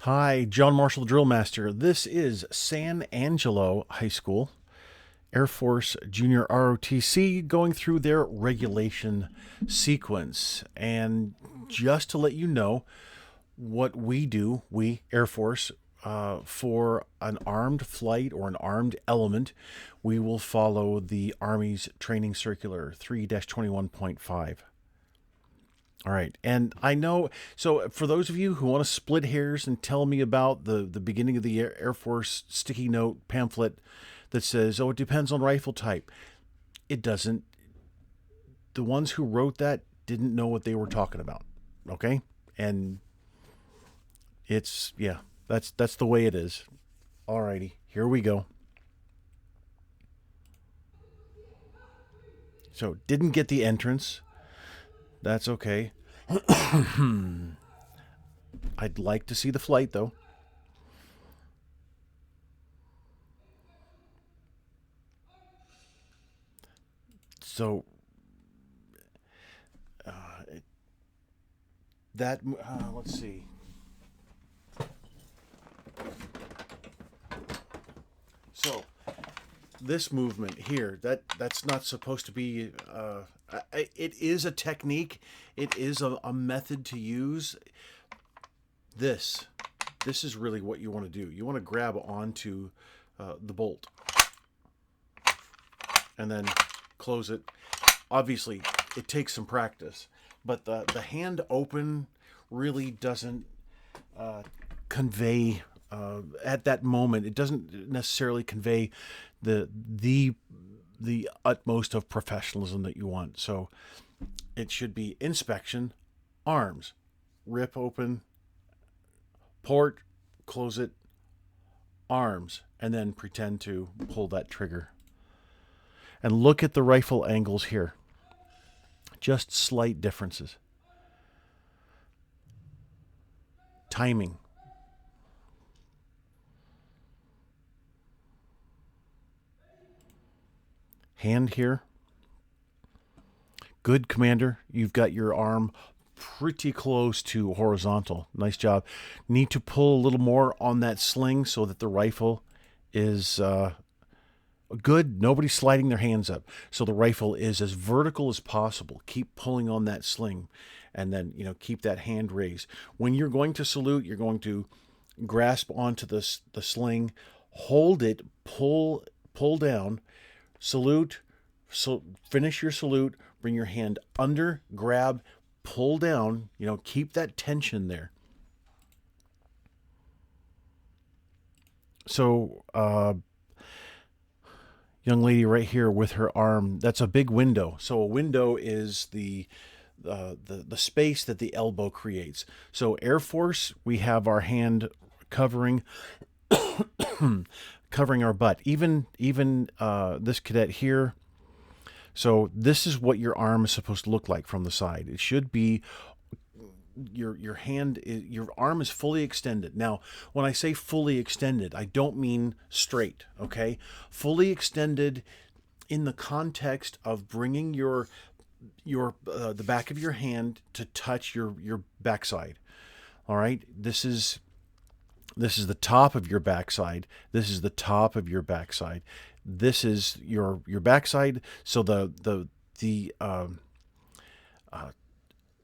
Hi, John Marshall, DrillMaster. This is San Angelo High School, Air Force Junior ROTC, going through their regulation sequence. And just to let you know what we do, we, Air Force, for an armed flight or an armed element, we will follow the Army's Training Circular 3-21.5. All right. And I know, so for those of you who want to split hairs and tell me about the beginning of the Air Force sticky note pamphlet that says, oh, it depends on rifle type, it doesn't. The ones who wrote that didn't know what they were talking about. Okay. And yeah, that's the way it is. All righty. Here we go. So didn't get the entrance. That's okay. I'd like to see the flight though. So that let's see. So this movement here, that's not supposed to be. It is a technique. It is a method to use. This this is really what you want to do. You want to grab onto the bolt and then close it. Obviously, it takes some practice, but the hand open really doesn't convey at that moment. It doesn't necessarily convey the utmost of professionalism that you want. So it should be inspection, arms, rip open, port, close it, arms, and then pretend to pull that trigger. And look at the rifle angles here. Just slight differences. Timing. Hand here. Good, Commander. You've got your arm pretty close to horizontal. Nice job. Need to pull a little more on that sling so that the rifle is good. Nobody's sliding their hands up. So the rifle is as vertical as possible. Keep pulling on that sling and then, keep that hand raised. When you're going to salute, you're going to grasp onto the sling, hold it, pull down, salute, so finish your salute, bring your hand under, grab, pull down, keep that tension there. So, young lady right here with her arm, that's a big window. So a window is the space that the elbow creates. So Air Force, we have our hand covering covering our butt. Even this cadet here. So this is what your arm is supposed to look like from the side. It should be your hand is, your arm is fully extended. Now, when I say fully extended, I don't mean straight, okay? Fully extended in the context of bringing your the back of your hand to touch your backside. All right? This is the top of your backside. This is the top of your backside. This is your backside. So the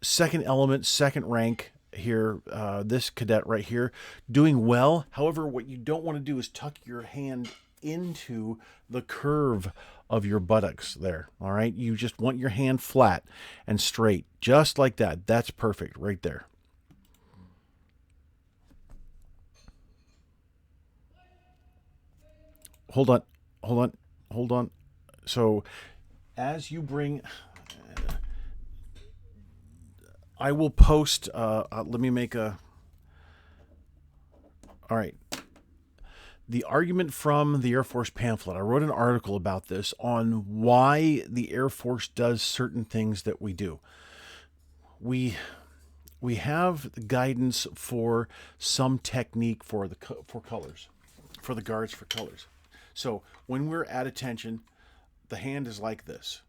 second element, second rank here, this cadet right here, doing well. However, what you don't want to do is tuck your hand into the curve of your buttocks there. All right. You just want your hand flat and straight, just like that. That's perfect right there. Hold on. Hold on. Hold on. So as you bring, I will post, let me make a, all right. The argument from the Air Force pamphlet. I wrote an article about this on why the Air Force does certain things that we do. We have guidance for some technique for colors, for the guards for colors. So when we're at attention, the hand is like this.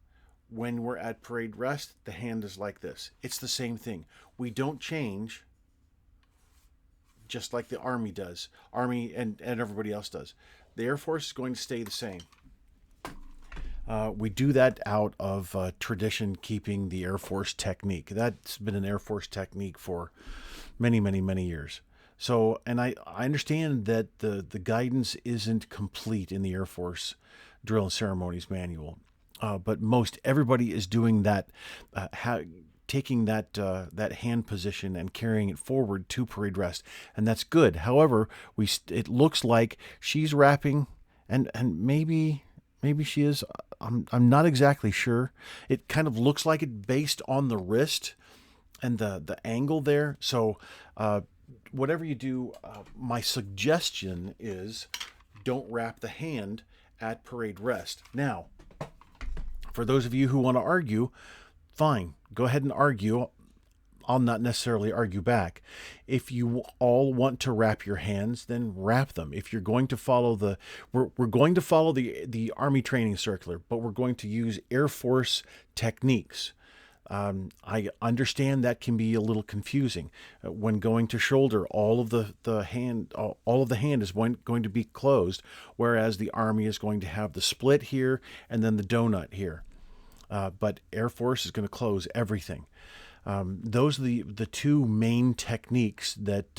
When we're at parade rest, the hand is like this. It's the same thing. We don't change just like the Army does. Army and everybody else does. The Air Force is going to stay the same. We do that out of tradition, keeping the Air Force technique. That's been an Air Force technique for many, many, many years. So, and I understand that the guidance isn't complete in the Air Force drill and ceremonies manual, but most everybody is doing that, taking that hand position and carrying it forward to parade rest, and that's good. However, it looks like she's wrapping, and maybe she is. I'm not exactly sure. It kind of looks like it based on the wrist and the angle there. So whatever you do, my suggestion is don't wrap the hand at parade rest. Now, for those of you who want to argue, fine, go ahead and argue. I'll not necessarily argue back. If you all want to wrap your hands, then wrap them. If you're going to follow we're going to follow the Army training circular, but we're going to use Air Force techniques. I understand that can be a little confusing. When going to shoulder, all of the hand is going to be closed, whereas the Army is going to have the split here and then the donut here. But Air Force is going to close everything. Those are the two main techniques that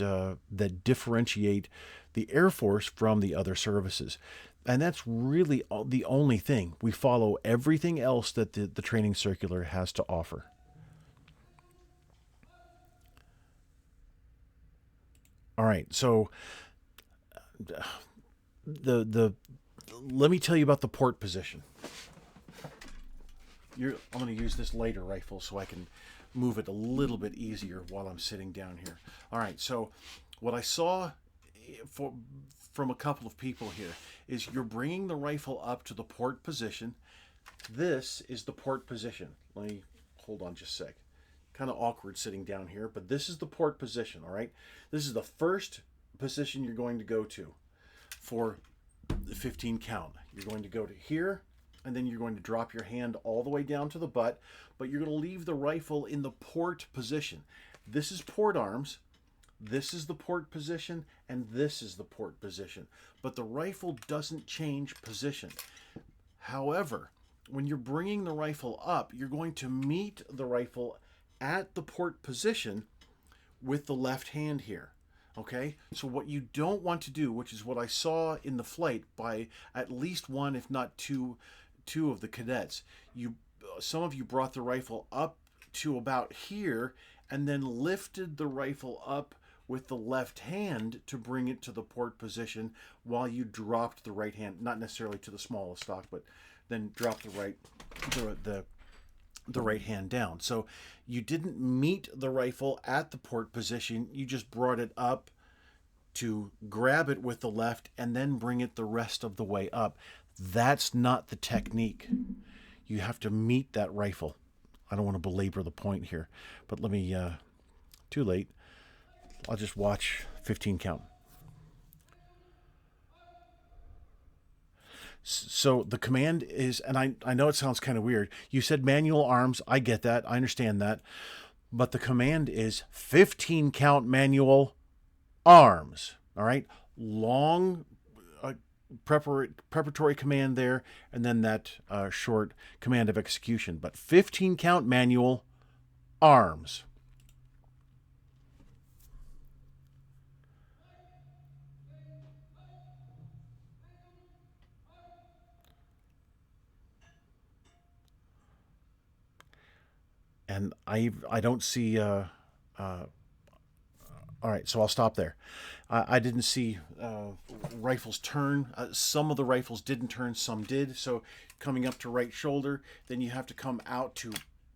differentiate the Air Force from the other services. And that's really the only thing. We follow everything else that the training circular has to offer. All right, so let me tell you about the port position. I'm going to use this later rifle so I can move it a little bit easier while I'm sitting down here. All right, so what I saw from a couple of people here is you're bringing the rifle up to the port position. This is the port position. Let me hold on just a sec. Kind of awkward sitting down here, but this is the port position, all right? This is the first position you're going to go to for the 15 count. You're going to go to here, and then you're going to drop your hand all the way down to the butt, but you're going to leave the rifle in the port position. This is port arms, this is the port position, and this is the port position. But the rifle doesn't change position. However, when you're bringing the rifle up, you're going to meet the rifle at the port position with the left hand here. Okay, so what you don't want to do, which is what I saw in the flight by at least one, if not two of the cadets, some of you brought the rifle up to about here and then lifted the rifle up with the left hand to bring it to the port position while you dropped the right hand, not necessarily to the smallest stock, but then dropped the right hand down. So you didn't meet the rifle at the port position, you just brought it up to grab it with the left and then bring it the rest of the way up. That's not the technique. You have to meet that rifle. I don't want to belabor the point here, but let me, too late. I'll just watch 15 count. So the command is, and I know it sounds kind of weird. You said manual arms. I get that. I understand that. But the command is 15 count manual arms. All right. Long preparatory command there, and then that short command of execution. But 15 count manual arms. And I don't see, all right, so I'll stop there. I didn't see rifles turn. Some of the rifles didn't turn, some did. So coming up to right shoulder, then you have to come out to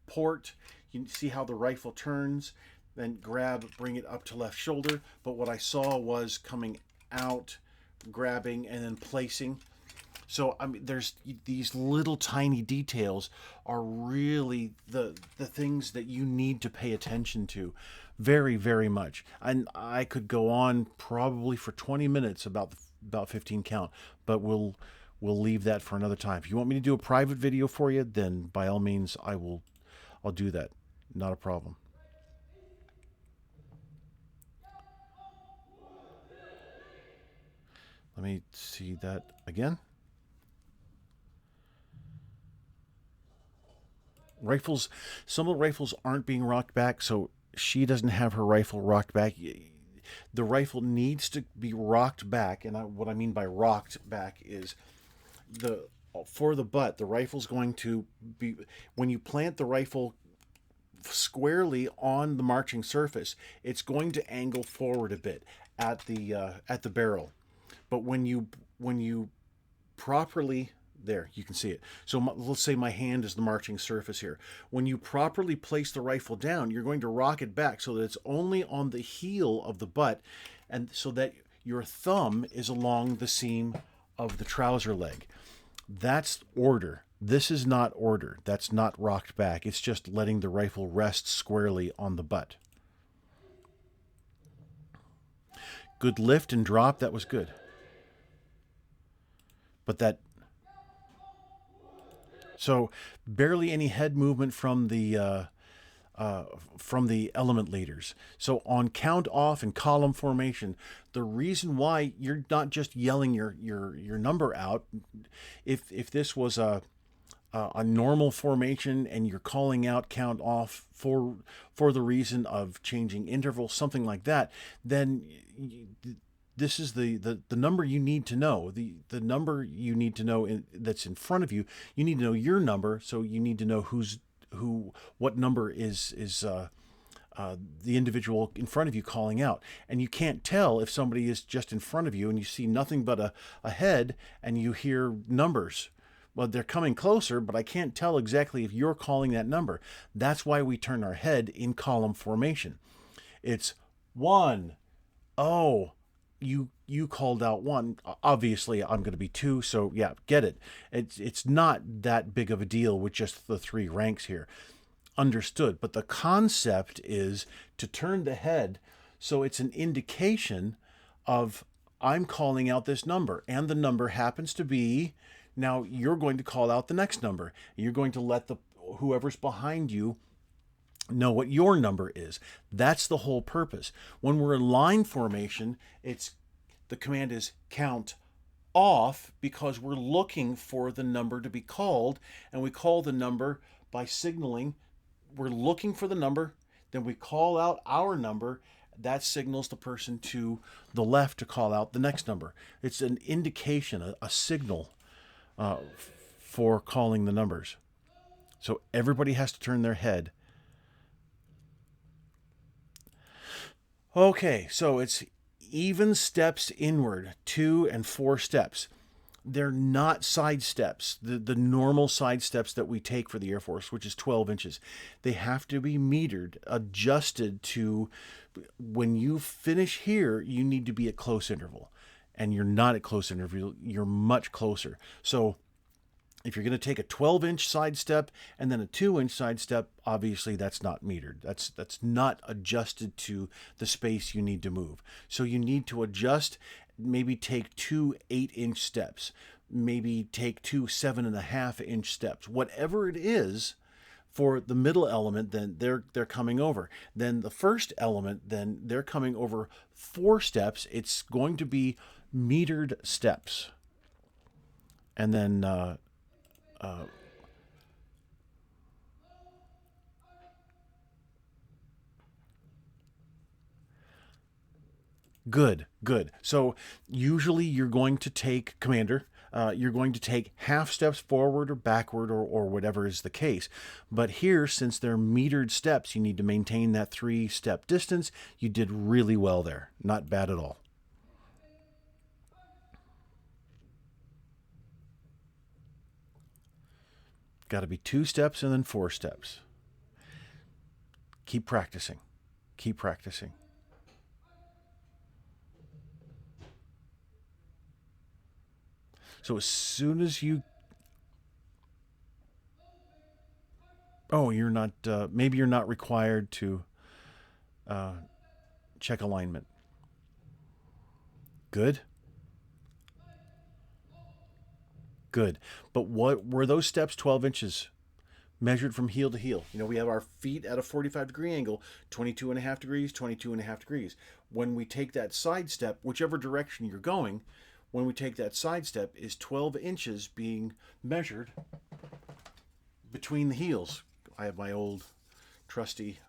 port. You see how the rifle turns, then grab, bring it up to left shoulder. But what I saw was coming out, grabbing, and then placing. So I mean, there's these little tiny details are really the things that you need to pay attention to, very, very much. And I could go on probably for 20 minutes about 15 count, but we'll leave that for another time. If you want me to do a private video for you, then by all means I'll do that. Not a problem. me see that again. Rifles, some of the rifles aren't being rocked back, so she doesn't have her rifle rocked back. The rifle needs to be rocked back, and what I mean by rocked back is the for the butt, the rifle's going to be, when you plant the rifle squarely on the marching surface, it's going to angle forward a bit at the barrel. But when you properly, there, you can see it. So let's say my hand is the marching surface here. When you properly place the rifle down, you're going to rock it back so that it's only on the heel of the butt, and so that your thumb is along the seam of the trouser leg. That's order. This is not order. That's not rocked back. It's just letting the rifle rest squarely on the butt. Good lift and drop. That was good. But so barely any head movement from the element leaders. So on count off and column formation, the reason why you're not just yelling your number out, if this was a normal formation and you're calling out count off for the reason of changing intervals, something like that, then this is the number you need to know. The number you need to know that's in front of you. You need to know your number, so you need to know what number is the individual in front of you calling out. And you can't tell if somebody is just in front of you and you see nothing but a head and you hear numbers. Well, they're coming closer, but I can't tell exactly if you're calling that number. That's why we turn our head in column formation. It's 1. Oh, you called out 1. Obviously, I'm going to be 2, so yeah, get it. It's not that big of a deal with just the 3 ranks here. Understood. But the concept is to turn the head so it's an indication of I'm calling out this number, and the number happens to be, now you're going to call out the next number. You're going to let whoever's behind you know what your number is. That's the whole purpose. When we're in line formation, the command is count off, because we're looking for the number to be called, and we call the number by signaling. We're looking for the number, then we call out our number. That signals the person to the left to call out the next number. It's an indication, a signal for calling the numbers. So everybody has to turn their head. Okay, so it's even steps inward, 2 and 4 steps. They're not side steps, the normal side steps that we take for the Air Force, which is 12 inches. They have to be metered, adjusted to, when you finish here, you need to be at close interval. And you're not at close interval, you're much closer. So if you're going to take a 12-inch side step and then a 2-inch side step, obviously that's not metered. That's not adjusted to the space you need to move. So you need to adjust, maybe take 2 8-inch steps, maybe take 2 7.5-inch steps. Whatever it is for the middle element, then they're coming over. Then the first element, then they're coming over 4 steps. It's going to be metered steps. And then good. So usually you're going to take, Commander, you're going to take half steps forward or backward or whatever is the case. But here, since they're metered steps, you need to maintain that 3-step distance. You did really well there. Not bad at all. Got to be 2 steps and then 4 steps. Keep practicing. Keep practicing. So as soon as you... Oh, you're not... maybe you're not required to check alignment. Good. Good. But what were those steps 12 inches measured from heel to heel? You know, we have our feet at a 45-degree angle, 22.5 degrees, 22.5 degrees. When we take that side step, whichever direction you're going, when we take that side step is 12 inches being measured between the heels. I have my old trusty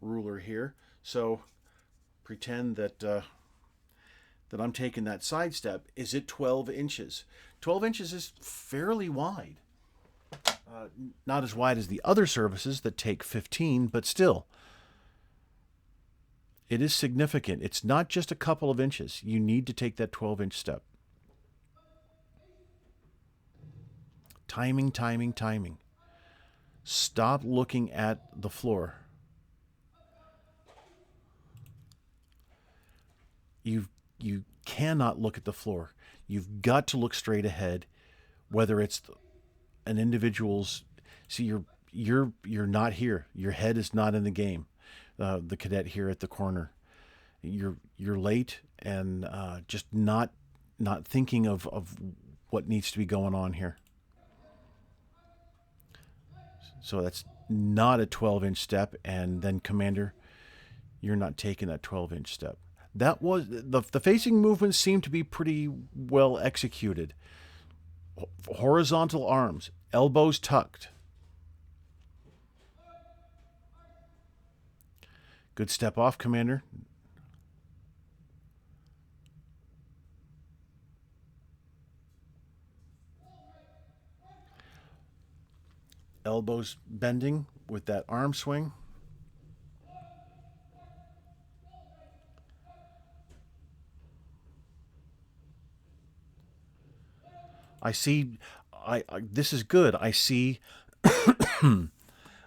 ruler here, so pretend that that I'm taking that side step. Is it 12 inches? 12 inches is fairly wide. Not as wide as the other services that take 15, but still, it is significant. It's not just a couple of inches. You need to take that 12-inch step. Timing, timing, timing. Stop looking at the floor. You cannot look at the floor. You've got to look straight ahead, whether it's an individual's. See, you're not here. Your head is not in the game. The cadet here at the corner, you're late and just not thinking of what needs to be going on here. So that's not a 12-inch step, and then Commander, you're not taking that 12-inch step. That was the facing movements seemed to be pretty well executed. Horizontal arms, elbows tucked. Good step off, Commander. Elbows bending with that arm swing. I see. This is good. I see.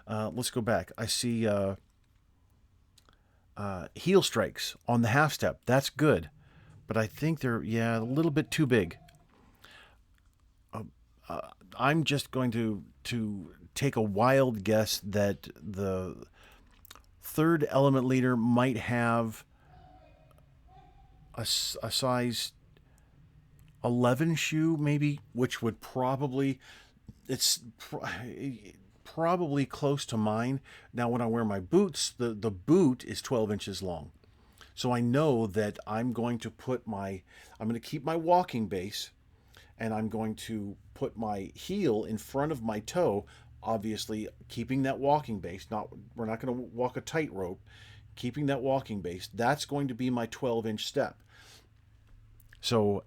Let's go back. I see heel strikes on the half step. That's good, but I think they're a little bit too big. I'm just going to take a wild guess that the third element leader might have a size 11 shoe, maybe, which would probably, it's probably close to mine. Now, when I wear my boots, the boot is 12 inches long. So I know that I'm going to keep my walking base, and I'm going to put my heel in front of my toe, obviously keeping that walking base. We're not going to walk a tightrope, keeping that walking base. That's going to be my 12-inch step. So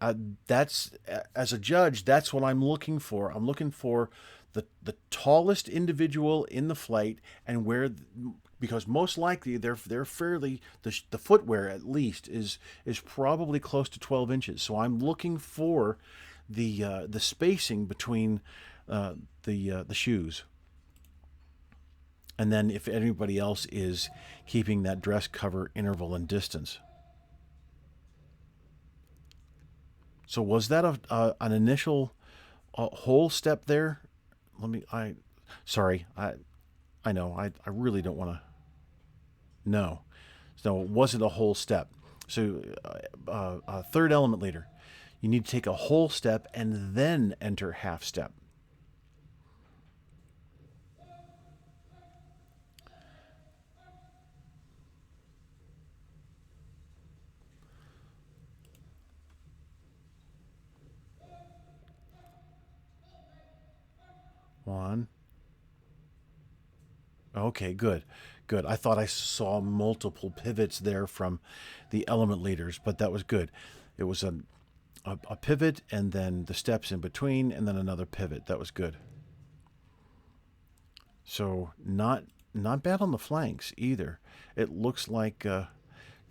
that's, as a judge, that's what I'm looking for. I'm looking for the tallest individual in the flight, and because most likely they're fairly, the footwear at least is probably close to 12 inches. So I'm looking for the spacing between the shoes, and then if anybody else is keeping that dress cover interval and distance. So was that an initial whole step there? Sorry, I know, I really don't want to. No, so it wasn't a whole step. So third element leader, you need to take a whole step and then enter half step. One. Okay, good. Good. I thought I saw multiple pivots there from the element leaders, but that was good. It was a pivot, and then the steps in between, and then another pivot. That was good. So not bad on the flanks either. It looks like kind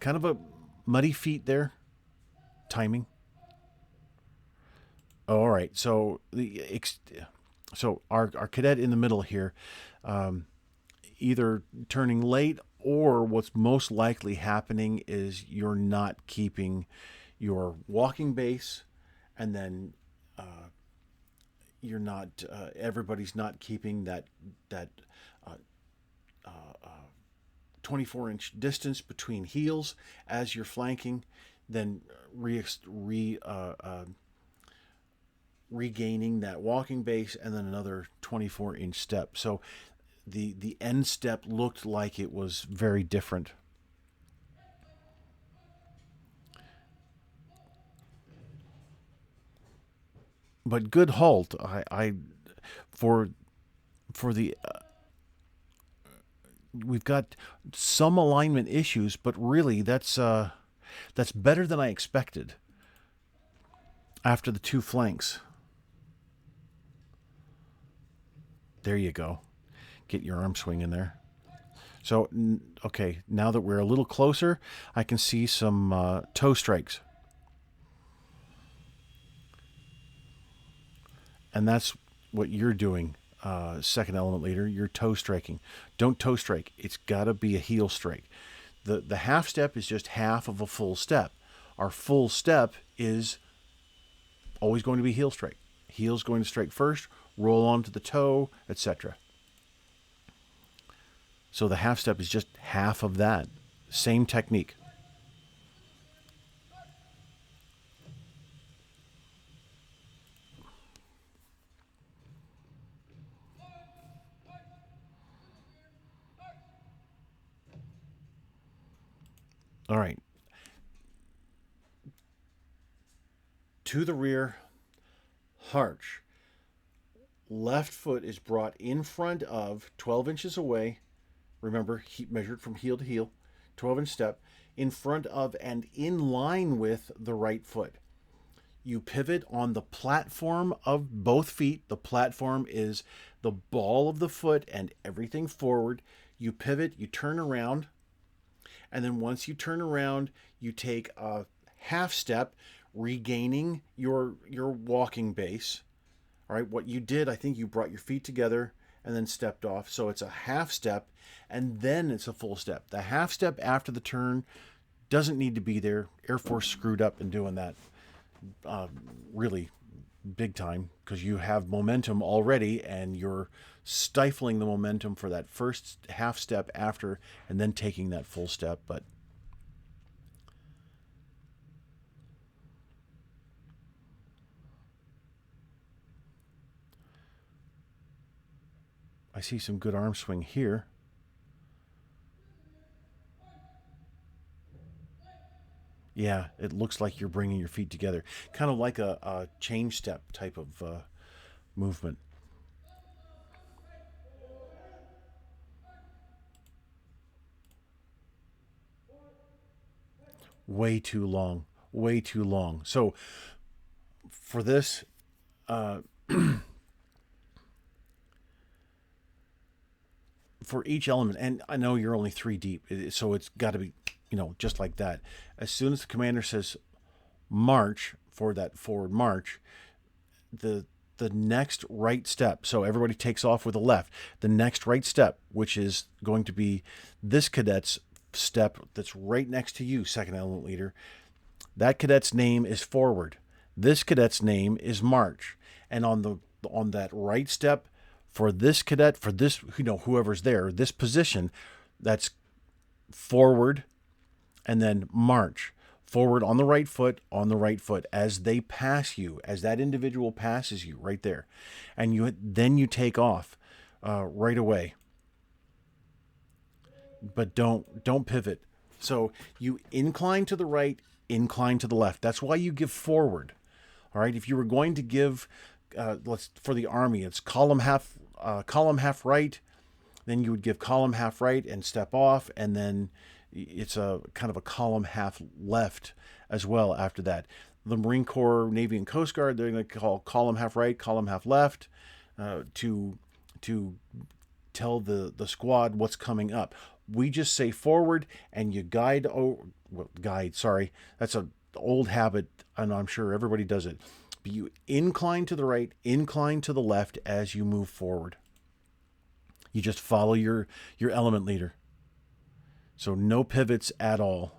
of a muddy feet there. Timing. Oh, all right. So our cadet in the middle here, either turning late, or what's most likely happening is you're not keeping your walking base, and then everybody's not keeping that 24-inch distance between heels as you're flanking, then regaining that walking base, and then another 24-inch step. So the end step looked like it was very different. but good halt. I for for the we've got some alignment issues, but really that's better than I expected after the two flanks. There you go. Get your arm swing in there. So, okay, now that we're a little closer, I can see some toe strikes. And that's what you're doing, second element leader. You're toe striking. Don't toe strike. It's got to be a heel strike. The half step is just half of a full step. Our full step is always going to be heel strike. Heel's going to strike first, roll onto the toe, etc. So the half step is just half of that. Same technique. All right. To the rear, harch. Left foot is brought in front of 12 inches away. Remember, measured from heel to heel, 12-inch step, in front of and in line with the right foot. You pivot on the platform of both feet. The platform is the ball of the foot and everything forward. You pivot, you turn around, and then once you turn around, you take a half step, regaining your walking base. All right, what you did, I think you brought your feet together and then stepped off. So it's a half step, and then it's a full step. The half step after the turn doesn't need to be there. Air Force screwed up in doing that really big time, because you have momentum already and you're stifling the momentum for that first half step after and then taking that full step. But I see some good arm swing here. Yeah, it looks like you're bringing your feet together. Kind of like a change step type of movement. Way too long. Way too long. So for this, for each element, and I know you're only 3 deep, so it's got to be, just like that. As soon as the commander says march for that forward march, the next right step, so everybody takes off with the left, the next right step, which is going to be this cadet's step that's right next to you, second element leader, that cadet's name is forward. This cadet's name is march. And on that right step, for this cadet, for this, whoever's there, this position, that's forward and then march. Forward on the right foot, as they pass you, as that individual passes you right there. And then you take off right away. But don't pivot. So you incline to the right, incline to the left. That's why you give forward. All right. If you were going to give, for the Army, it's column half right. Then you would give column half right and step off, and then it's a kind of a column half left as well after that. The Marine Corps, Navy, and Coast Guard, they're going to call column half right, column half left to tell the squad what's coming up. We just say forward, and you guide. Sorry, that's an old habit, and I'm sure everybody does it. But you incline to the right, incline to the left as you move forward. You just follow your element leader. So no pivots at all.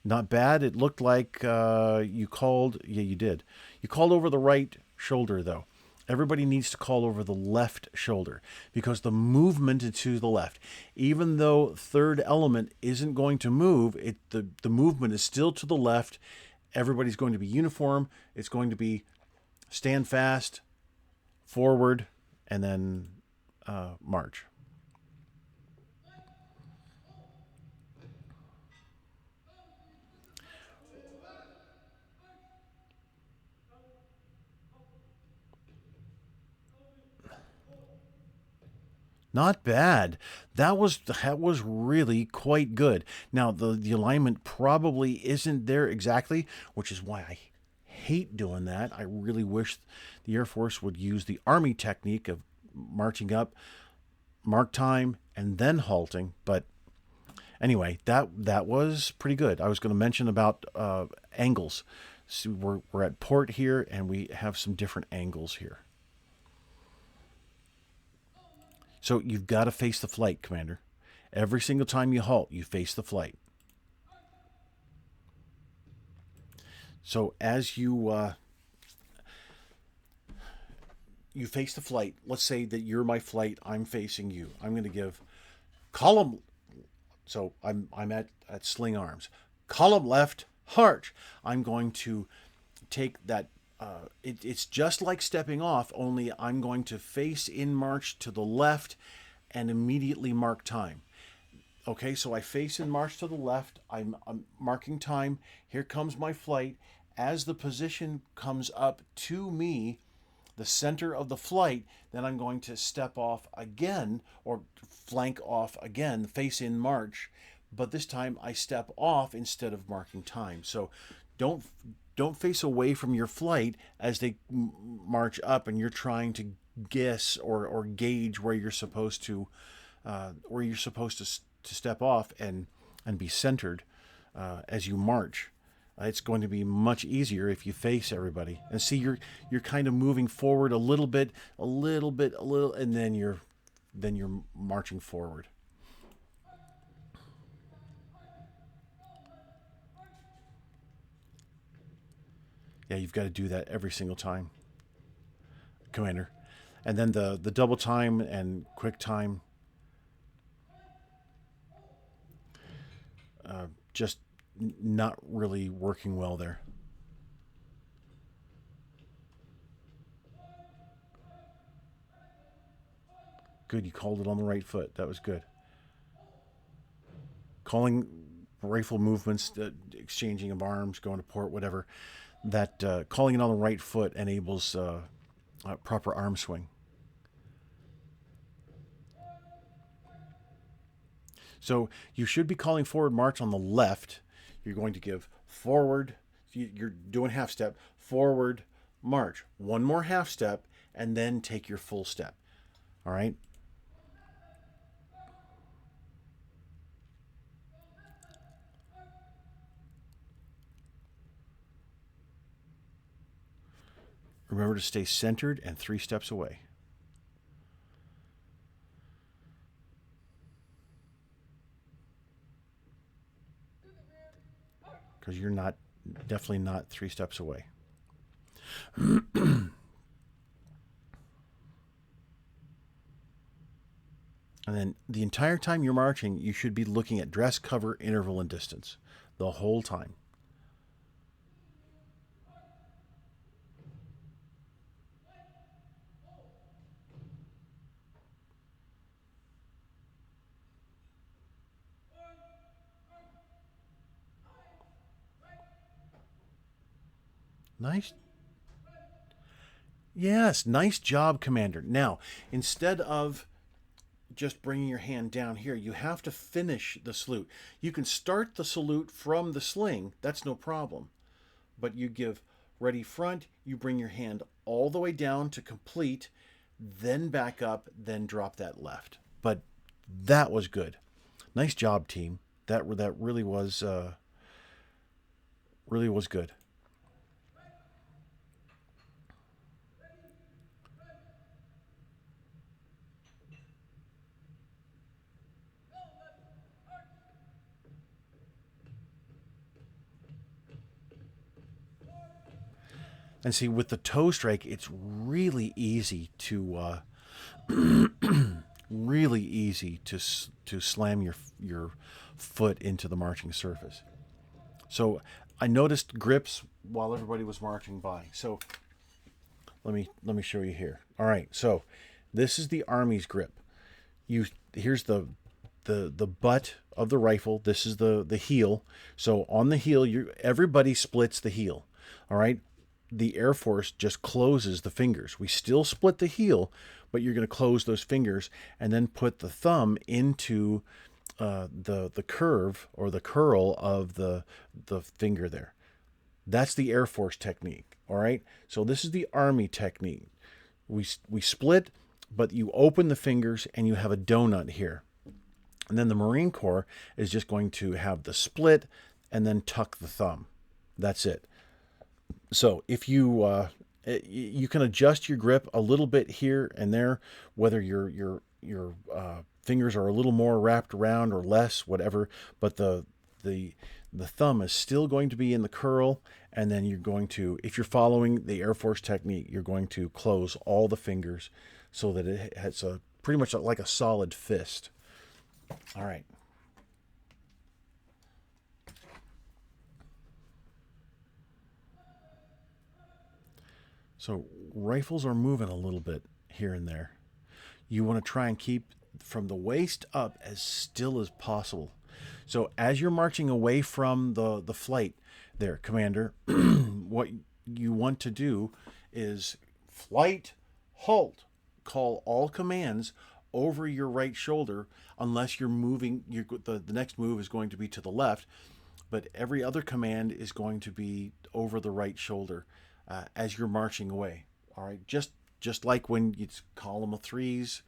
Not bad. It looked like you called. Yeah, you did. You called over the right shoulder, though. Everybody needs to call over the left shoulder because the movement is to the left. Even though third element isn't going to move, the movement is still to the left. Everybody's going to be uniform. It's going to be stand fast, forward, and then march. Not bad. That was really quite good. Now the alignment probably isn't there exactly, which is why I hate doing that. I really wish the Air Force would use the Army technique of marching up, mark time, and then halting. But anyway, that was pretty good. I was going to mention about angles. So we're at port here, and we have some different angles here. So you've got to face the flight, Commander. Every single time you halt, you face the flight. So as you face the flight, let's say that you're my flight, I'm facing you. I'm going to give column. So I'm at sling arms. Column left, march. I'm going to take that. It's just like stepping off, only I'm going to face in march to the left and immediately mark time. Okay, so I face in march to the left. I'm marking time. Here comes my flight. As the position comes up to me, the center of the flight, then I'm going to step off again or flank off again, face in march. But this time I step off instead of marking time. So don't face away from your flight as they march up and you're trying to guess or gauge where you're supposed to step off and be centered as you march. It's going to be much easier if you face everybody and see you're kind of moving forward a little bit, and then you're marching forward. Yeah, you've got to do that every single time, Commander. And then the double time and quick time, just not really working well there. Good, you called it on the right foot. That was good. Calling rifle movements, exchanging of arms, going to port, whatever. That calling it on the right foot enables proper arm swing. So you should be calling forward march on the left. You're going to give forward. You're doing half step, forward, march. One more half step, and then take your full step. All right? Remember to stay centered and 3 steps away. Because you're definitely not 3 steps away. And then the entire time you're marching, you should be looking at dress, cover, interval, and distance the whole time. Nice. Yes, nice job, Commander. Now, instead of just bringing your hand down here, you have to finish the salute. You can start the salute from the sling, that's no problem. But you give ready front, you bring your hand all the way down to complete, then back up, then drop that left. But that was good. Nice job, team. That really was good. And see, with the toe strike, it's really easy to slam your foot into the marching surface. So I noticed grips while everybody was marching by. So let me show you here. All right, so this is the Army's grip. Here's the butt of the rifle. This is the heel. So on the heel, everybody splits the heel. All right. The Air Force just closes the fingers. We still split the heel, but you're going to close those fingers and then put the thumb into the curve or the curl of the finger there. That's the Air Force technique. All right. So this is the Army technique. We split, but you open the fingers and you have a donut here. And then the Marine Corps is just going to have the split and then tuck the thumb. That's it. So if you you can adjust your grip a little bit here and there, whether your fingers are a little more wrapped around or less, whatever. But the thumb is still going to be in the curl, and then you're going to, if you're following the Air Force technique, you're going to close all the fingers so that it has a pretty much like a solid fist. All right. So rifles are moving a little bit here and there. You want to try and keep from the waist up as still as possible. So as you're marching away from the flight there, Commander, what you want to do is flight, halt, call all commands over your right shoulder, unless you're moving, the next move is going to be to the left, but every other command is going to be over the right shoulder as you're marching away. All right, just like when it's column of threes,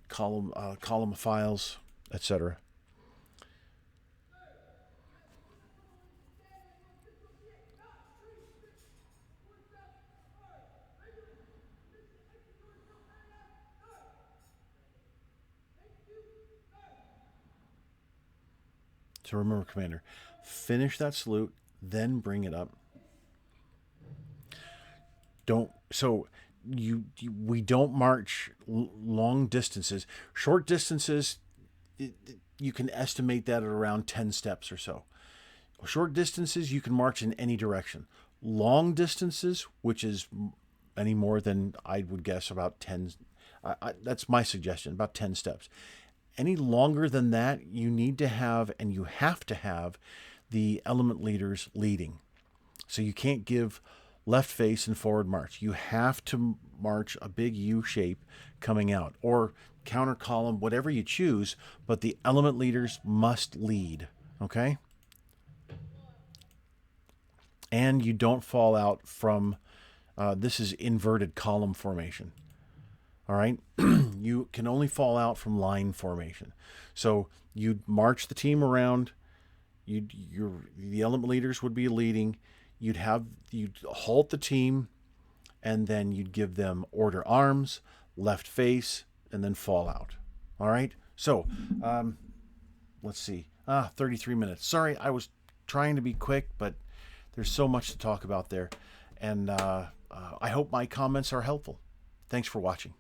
column of files, etc. So remember, Commander, finish that salute, then bring it up. We don't march long distances. Short distances, you can estimate that at around 10 steps or so. Short distances, you can march in any direction. Long distances, which is any more than I would guess about 10, that's my suggestion, about 10 steps. Any longer than that, you need to have, and you have to have, the element leaders leading. So you can't give left face and forward march. You have to march a big U shape coming out, or counter column, whatever you choose, but the element leaders must lead, okay? And you don't fall out from, this is inverted column formation. All right, you can only fall out from line formation. So you'd march the team around. The element leaders would be leading. You'd halt the team, and then you'd give them order arms, left face, and then fall out. All right. So let's see. 33 minutes. Sorry, I was trying to be quick, but there's so much to talk about there, and I hope my comments are helpful. Thanks for watching.